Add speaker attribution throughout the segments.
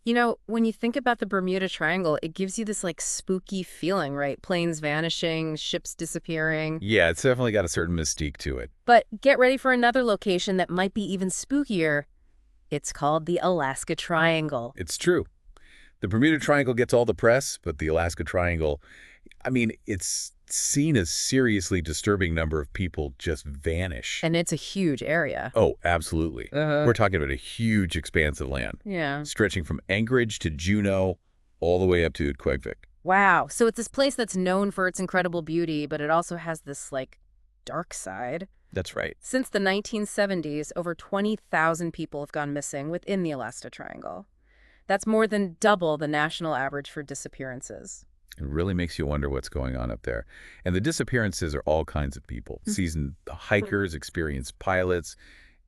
Speaker 1: You know, when you think about the Bermuda Triangle, it gives you this like spooky feeling, right? Planes vanishing, ships disappearing.
Speaker 2: Yeah, it's definitely got a certain mystique to it.
Speaker 1: But get ready for another location that might be even spookier. It's called the Alaska Triangle.
Speaker 2: It's true. The Bermuda Triangle gets all the press, but the Alaska Triangle, I mean, it's seen a seriously disturbing number of people just vanish.
Speaker 1: And it's a huge area.
Speaker 2: Oh, absolutely. We're talking about a huge expanse of land,
Speaker 1: Yeah.
Speaker 2: stretching from Anchorage to Juneau, all the way up to Quebec.
Speaker 1: Wow. So it's this place that's known for its incredible beauty, but it also has this like dark side.
Speaker 2: That's right.
Speaker 1: Since the 1970s, over 20,000 people have gone missing within the Alaska Triangle. That's more than double the national average for disappearances.
Speaker 2: It really makes you wonder what's going on up there. And the disappearances are all kinds of people. Seasoned hikers, experienced pilots.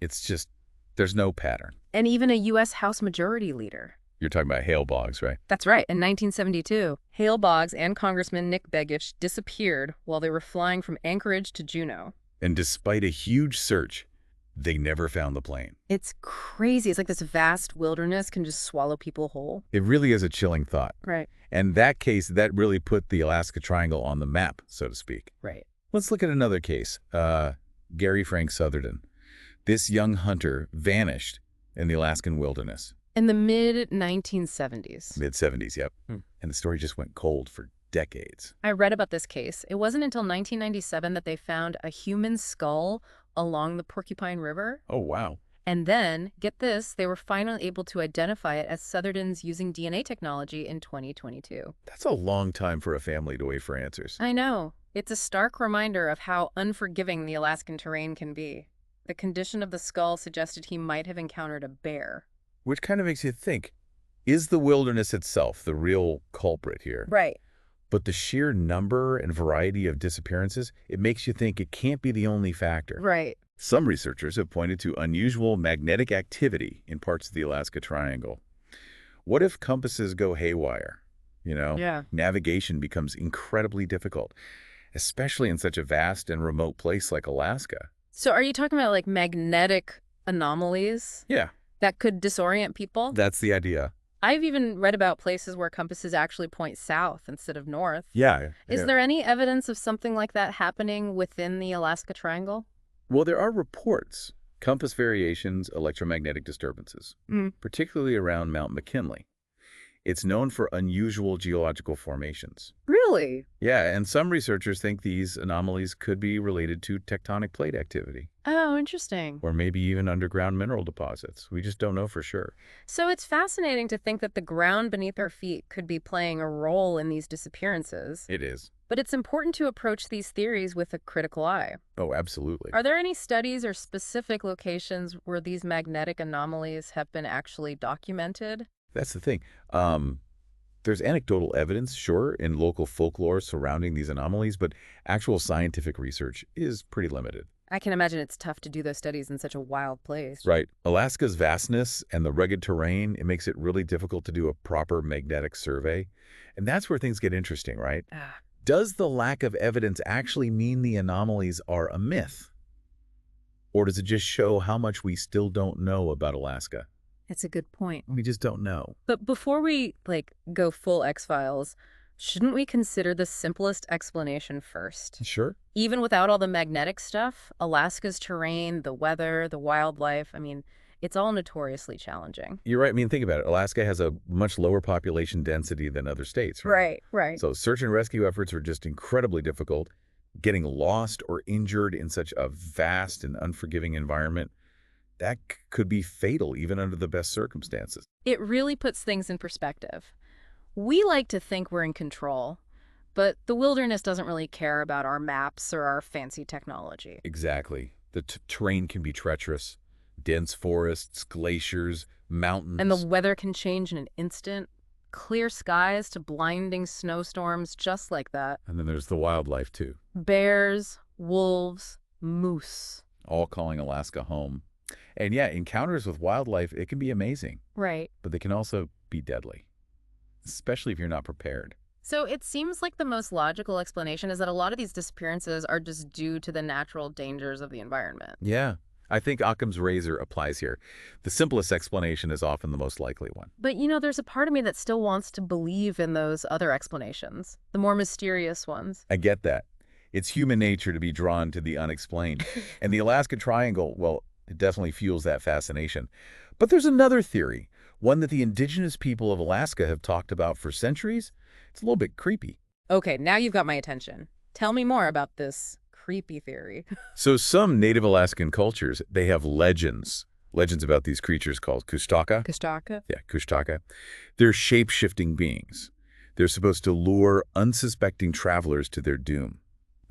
Speaker 2: It's just, there's no pattern.
Speaker 1: And even a U.S. House Majority Leader.
Speaker 2: You're talking about Hale Boggs, right?
Speaker 1: That's right. In 1972, Hale Boggs and Congressman Nick Begich disappeared while they were flying from Anchorage to Juneau.
Speaker 2: And despite a huge search, they never found the plane.
Speaker 1: It's crazy. It's like this vast wilderness can just swallow people whole.
Speaker 2: It really is a chilling thought.
Speaker 1: Right.
Speaker 2: And that case, that really put the Alaska Triangle on the map, so to speak.
Speaker 1: Right.
Speaker 2: Let's look at another case. Gary Frank Southerton. This young hunter vanished in the Alaskan wilderness.
Speaker 1: In the mid-1970s.
Speaker 2: Mid-70s, yep. And the story just went cold for decades.
Speaker 1: I read about this case. It wasn't until 1997 that they found a human skull along the Porcupine River.
Speaker 2: Oh, wow.
Speaker 1: And then, get this, they were finally able to identify it as Southerton's using DNA technology in 2022.
Speaker 2: That's a long time for a family to wait for answers.
Speaker 1: I know. It's a stark reminder of how unforgiving the Alaskan terrain can be. The condition of the skull suggested he might have encountered a bear.
Speaker 2: Which kind of makes you think, is the wilderness itself the real culprit here?
Speaker 1: Right.
Speaker 2: But the sheer number and variety of disappearances, it makes you think it can't be the only factor.
Speaker 1: Right.
Speaker 2: Some researchers have pointed to unusual magnetic activity in parts of the Alaska Triangle. What if compasses go haywire?
Speaker 1: Yeah.
Speaker 2: Navigation becomes incredibly difficult, especially in such a vast and remote place like Alaska.
Speaker 1: So are you talking about like magnetic anomalies
Speaker 2: Yeah,
Speaker 1: that could disorient people?
Speaker 2: that's the idea.
Speaker 1: I've even read about places where compasses actually point south instead of north.
Speaker 2: Yeah.
Speaker 1: Is there any evidence of something like that happening within the Alaska Triangle?
Speaker 2: Well, there are reports. Compass variations, electromagnetic disturbances, particularly around Mount McKinley. It's known for unusual geological formations.
Speaker 1: Really?
Speaker 2: Yeah, and some researchers think these anomalies could be related to tectonic plate activity,
Speaker 1: Oh, interesting.
Speaker 2: or maybe even underground mineral deposits. We just don't know for sure.
Speaker 1: So it's fascinating to think that the ground beneath our feet could be playing a role in these disappearances.
Speaker 2: It is.
Speaker 1: But it's important to approach these theories with a critical eye.
Speaker 2: Oh, absolutely.
Speaker 1: Are there any studies or specific locations where these magnetic anomalies have been actually documented?
Speaker 2: That's the thing. There's anecdotal evidence, sure, in local folklore surrounding these anomalies, but actual scientific research is pretty limited.
Speaker 1: I can imagine it's tough to do those studies in such a wild place.
Speaker 2: Right. Alaska's vastness and the rugged terrain, it makes it really difficult to do a proper magnetic survey. And that's where things get interesting, right?
Speaker 1: Ah,
Speaker 2: Does the lack of evidence actually mean the anomalies are a myth? Or does it just show how much we still don't know about Alaska?
Speaker 1: that's a good point.
Speaker 2: We just don't know.
Speaker 1: But before we, go full X-Files, shouldn't we consider the simplest explanation first?
Speaker 2: Sure.
Speaker 1: Even without all the magnetic stuff, Alaska's terrain, the weather, the wildlife, it's all notoriously challenging.
Speaker 2: You're right. I mean, think about it. Alaska has a much lower population density than other states, right?
Speaker 1: Right.
Speaker 2: So search and rescue efforts are just incredibly difficult. Getting lost or injured in such a vast and unforgiving environment, that could be fatal even under the best circumstances.
Speaker 1: It really puts things in perspective. We like to think we're in control, but the wilderness doesn't really care about our maps or our fancy technology.
Speaker 2: Exactly. The terrain can be treacherous. Dense forests, glaciers, mountains.
Speaker 1: And the weather can change in an instant. Clear skies to blinding snowstorms, just like that.
Speaker 2: And then there's the wildlife, too.
Speaker 1: Bears, wolves, moose.
Speaker 2: All calling Alaska home. And yeah, encounters with wildlife, it can be amazing,
Speaker 1: Right.
Speaker 2: but they can also be deadly, especially if you're not prepared.
Speaker 1: So it seems like the most logical explanation is that a lot of these disappearances are just due to the natural dangers of the environment.
Speaker 2: Yeah. I think Occam's razor applies here. The simplest explanation is often the most likely one.
Speaker 1: But there's a part of me that still wants to believe in those other explanations, the more mysterious ones.
Speaker 2: I get that. It's human nature to be drawn to the unexplained. And the Alaska Triangle, well, it definitely fuels that fascination. But there's another theory, one that the indigenous people of Alaska have talked about for centuries. It's a little bit creepy.
Speaker 1: Okay, now you've got my attention. Tell me more about this creepy theory.
Speaker 2: So some Native Alaskan cultures, they have legends. Legends about these creatures called Kushtaka.
Speaker 1: Kushtaka?
Speaker 2: Yeah, Kushtaka. They're shape-shifting beings. They're supposed to lure unsuspecting travelers to their doom.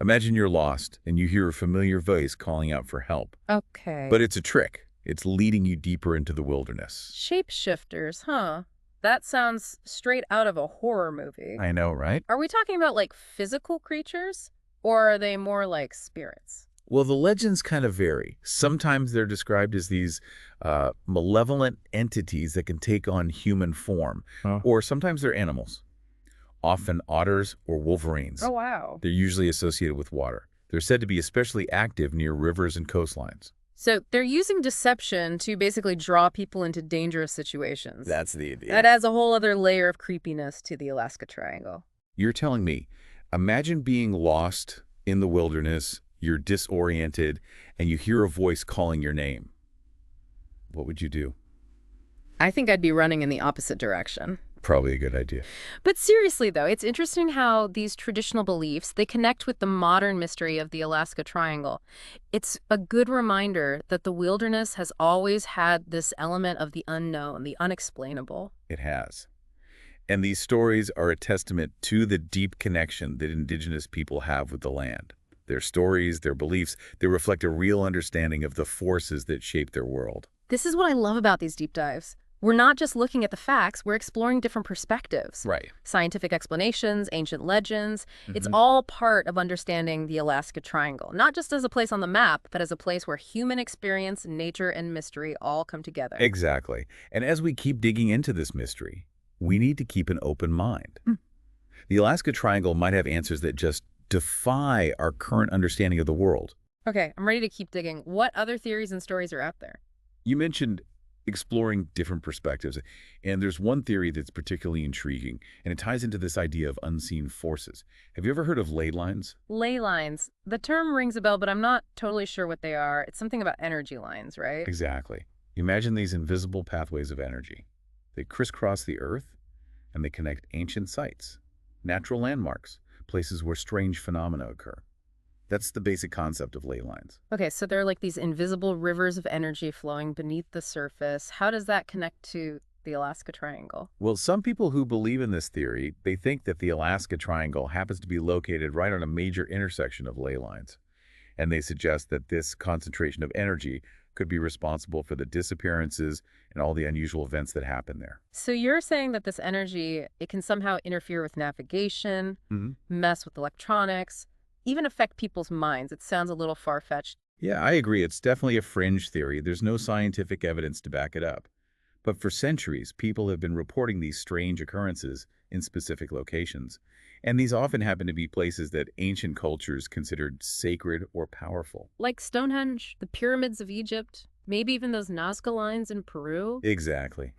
Speaker 2: Imagine you're lost and you hear a familiar voice calling out for help.
Speaker 1: Okay.
Speaker 2: But it's a trick. It's leading you deeper into the wilderness.
Speaker 1: Shapeshifters, huh? That sounds straight out of a horror movie.
Speaker 2: I know, right?
Speaker 1: Are we talking about, like, physical creatures? Or are they more like spirits?
Speaker 2: Well, the legends kind of vary. Sometimes they're described as these malevolent entities that can take on human form. Or sometimes they're animals, often otters or wolverines.
Speaker 1: Oh, wow.
Speaker 2: They're usually associated with water. They're said to be especially active near rivers and coastlines.
Speaker 1: So they're using deception to basically draw people into dangerous situations.
Speaker 2: That's the idea.
Speaker 1: That adds a whole other layer of creepiness to the Alaska Triangle.
Speaker 2: You're telling me, imagine being lost in the wilderness, you're disoriented, and you hear a voice calling your name. What would you do?
Speaker 1: I think I'd be running in the opposite direction.
Speaker 2: Probably a good idea.
Speaker 1: But seriously, though, it's interesting how these traditional beliefs, they connect with the modern mystery of the Alaska Triangle. It's a good reminder that the wilderness has always had this element of the unknown, the unexplainable.
Speaker 2: It has. And these stories are a testament to the deep connection that indigenous people have with the land. Their stories, their beliefs, they reflect a real understanding of the forces that shape their world.
Speaker 1: This is what I love about these deep dives. We're not just looking at the facts, we're exploring different perspectives.
Speaker 2: Right.
Speaker 1: Scientific explanations, ancient legends. It's all part of understanding the Alaska Triangle, not just as a place on the map, but as a place where human experience, nature, and mystery all come together.
Speaker 2: Exactly. And as we keep digging into this mystery, we need to keep an open mind. The Alaska Triangle might have answers that just defy our current understanding of the world.
Speaker 1: Okay, I'm ready to keep digging. What other theories and stories are out there?
Speaker 2: You mentioned exploring different perspectives, and there's one theory that's particularly intriguing, and it ties into this idea of unseen forces. Have you ever heard of ley lines?
Speaker 1: Ley lines. The term rings a bell, but I'm not totally sure what they are. It's something about energy lines, right?
Speaker 2: Exactly. Imagine these invisible pathways of energy. They crisscross the Earth, and they connect ancient sites, natural landmarks, places where strange phenomena occur. That's the basic concept of ley lines.
Speaker 1: Okay, so they're like these invisible rivers of energy flowing beneath the surface. How does that connect to the Alaska Triangle?
Speaker 2: Well, some people who believe in this theory, they think that the Alaska Triangle happens to be located right on a major intersection of ley lines. And they suggest that this concentration of energy could be responsible for the disappearances and all the unusual events that happen there.
Speaker 1: So you're saying that this energy, it can somehow interfere with navigation, mess with electronics, even affect people's minds. It sounds a little far-fetched.
Speaker 2: Yeah, I agree. It's definitely a fringe theory. There's no scientific evidence to back it up. But for centuries, people have been reporting these strange occurrences in specific locations. And these often happen to be places that ancient cultures considered sacred or powerful.
Speaker 1: Like Stonehenge, the pyramids of Egypt, maybe even those Nazca lines in Peru.
Speaker 2: Exactly.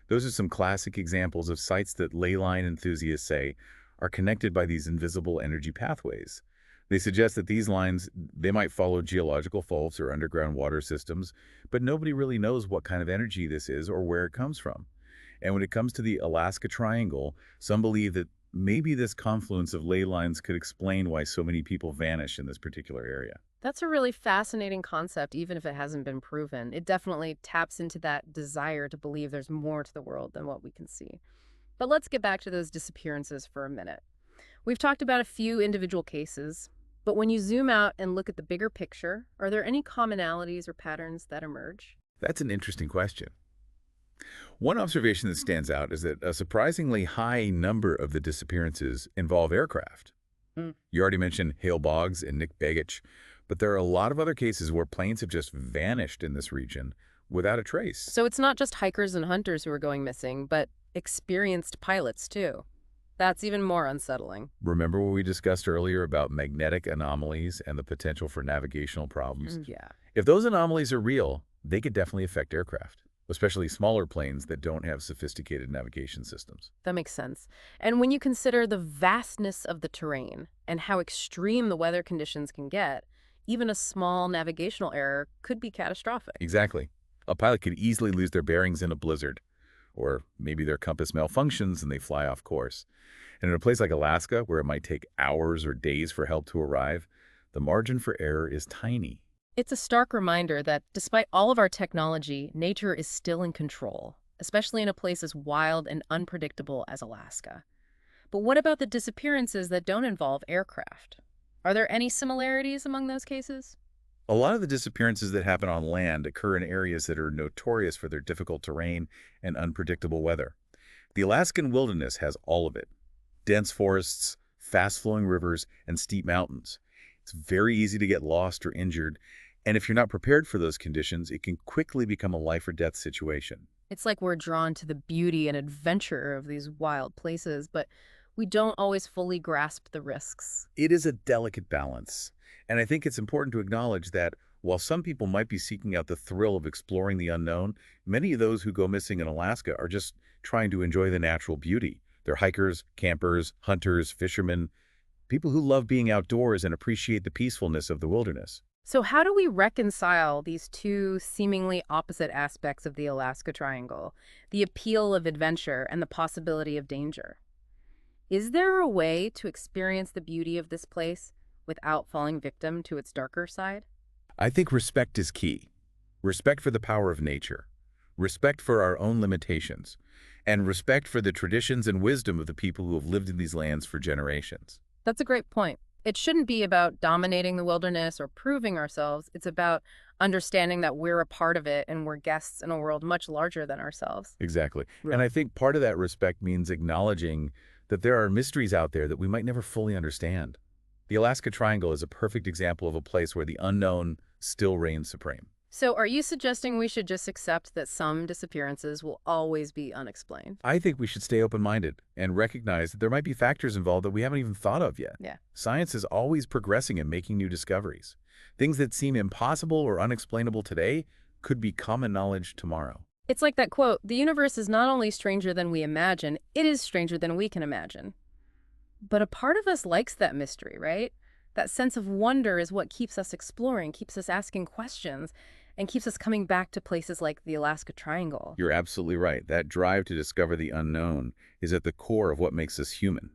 Speaker 2: Those are some classic examples of sites that ley line enthusiasts say are connected by these invisible energy pathways. They suggest that these lines, they might follow geological faults or underground water systems, but nobody really knows what kind of energy this is or where it comes from. And when it comes to the Alaska Triangle, some believe that maybe this confluence of ley lines could explain why so many people vanish in this particular area.
Speaker 1: That's a really fascinating concept, even if it hasn't been proven. It definitely taps into that desire to believe there's more to the world than what we can see. But let's get back to those disappearances for a minute. We've talked about a few individual cases, but when you zoom out and look at the bigger picture, are there any commonalities or patterns that emerge?
Speaker 2: That's an interesting question. One observation that stands out is that a surprisingly high number of the disappearances involve aircraft. You already mentioned Hale Boggs and Nick Begich, but there are a lot of other cases where planes have just vanished in this region without a trace.
Speaker 1: So it's not just hikers and hunters who are going missing, but experienced pilots too. That's even more unsettling.
Speaker 2: Remember what we discussed earlier about magnetic anomalies and the potential for navigational problems?
Speaker 1: Yeah.
Speaker 2: If those anomalies are real, they could definitely affect aircraft, especially smaller planes that don't have sophisticated navigation systems.
Speaker 1: That makes sense. And when you consider the vastness of the terrain and how extreme the weather conditions can get, even a small navigational error could be catastrophic.
Speaker 2: Exactly. A pilot could easily lose their bearings in a blizzard, or maybe their compass malfunctions and they fly off course. And in a place like Alaska, where it might take hours or days for help to arrive, the margin for error is tiny.
Speaker 1: It's a stark reminder that despite all of our technology, nature is still in control, especially in a place as wild and unpredictable as Alaska. But what about the disappearances that don't involve aircraft? Are there any similarities among those cases?
Speaker 2: A lot of the disappearances that happen on land occur in areas that are notorious for their difficult terrain and unpredictable weather. The Alaskan wilderness has all of it: dense forests, fast-flowing rivers, and steep mountains. It's very easy to get lost or injured, and if you're not prepared for those conditions, it can quickly become a life-or-death situation.
Speaker 1: It's like we're drawn to the beauty and adventure of these wild places, but we don't always fully grasp the risks.
Speaker 2: It is a delicate balance, and I think it's important to acknowledge that while some people might be seeking out the thrill of exploring the unknown, many of those who go missing in Alaska are just trying to enjoy the natural beauty. They're hikers, campers, hunters, fishermen, people who love being outdoors and appreciate the peacefulness of the wilderness.
Speaker 1: So, how do we reconcile these two seemingly opposite aspects of the Alaska Triangle, the appeal of adventure and the possibility of danger? Is there a way to experience the beauty of this place without falling victim to its darker side?
Speaker 2: I think respect is key. Respect for the power of nature, respect for our own limitations, and respect for the traditions and wisdom of the people who have lived in these lands for generations.
Speaker 1: That's a great point. It shouldn't be about dominating the wilderness or proving ourselves. It's about understanding that we're a part of it and we're guests in a world much larger than ourselves.
Speaker 2: Exactly. And
Speaker 1: Right.
Speaker 2: I think part of that respect means acknowledging that there are mysteries out there that we might never fully understand. The Alaska Triangle is a perfect example of a place where the unknown still reigns supreme.
Speaker 1: So, are you suggesting we should just accept that some disappearances will always be unexplained?
Speaker 2: I think we should stay open-minded and recognize that there might be factors involved that we haven't even thought of yet.
Speaker 1: Yeah.
Speaker 2: Science is always progressing and making new discoveries. Things that seem impossible or unexplainable today could be common knowledge tomorrow.
Speaker 1: It's like that quote, the universe is not only stranger than we imagine, it is stranger than we can imagine. But a part of us likes that mystery, right? That sense of wonder is what keeps us exploring, keeps us asking questions, and keeps us coming back to places like the Alaska Triangle.
Speaker 2: You're absolutely right. That drive to discover the unknown is at the core of what makes us human.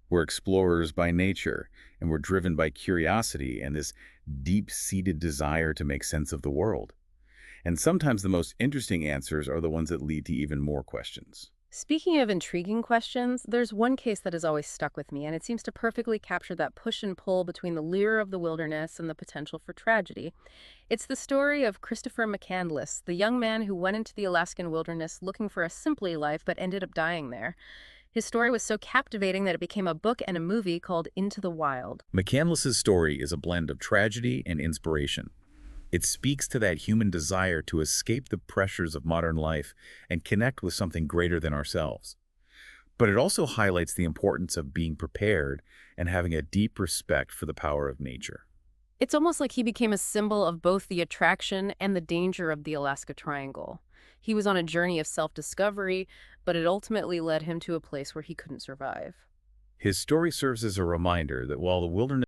Speaker 2: We're explorers by nature, and we're driven by curiosity and this deep-seated desire to make sense of the world. And sometimes the most interesting answers are the ones that lead to even more questions.
Speaker 1: Speaking of intriguing questions, there's one case that has always stuck with me, and it seems to perfectly capture that push and pull between the lure of the wilderness and the potential for tragedy. It's the story of Christopher McCandless, the young man who went into the Alaskan wilderness looking for a simpler life but ended up dying there. His story was so captivating that it became a book and a movie called Into the Wild.
Speaker 2: McCandless's story is a blend of tragedy and inspiration. It speaks to that human desire to escape the pressures of modern life and connect with something greater than ourselves. But it also highlights the importance of being prepared and having a deep respect for the power of nature.
Speaker 1: It's almost like he became a symbol of both the attraction and the danger of the Alaska Triangle. He was on a journey of self-discovery, but it ultimately led him to a place where he couldn't survive.
Speaker 2: His story serves as a reminder that while the wilderness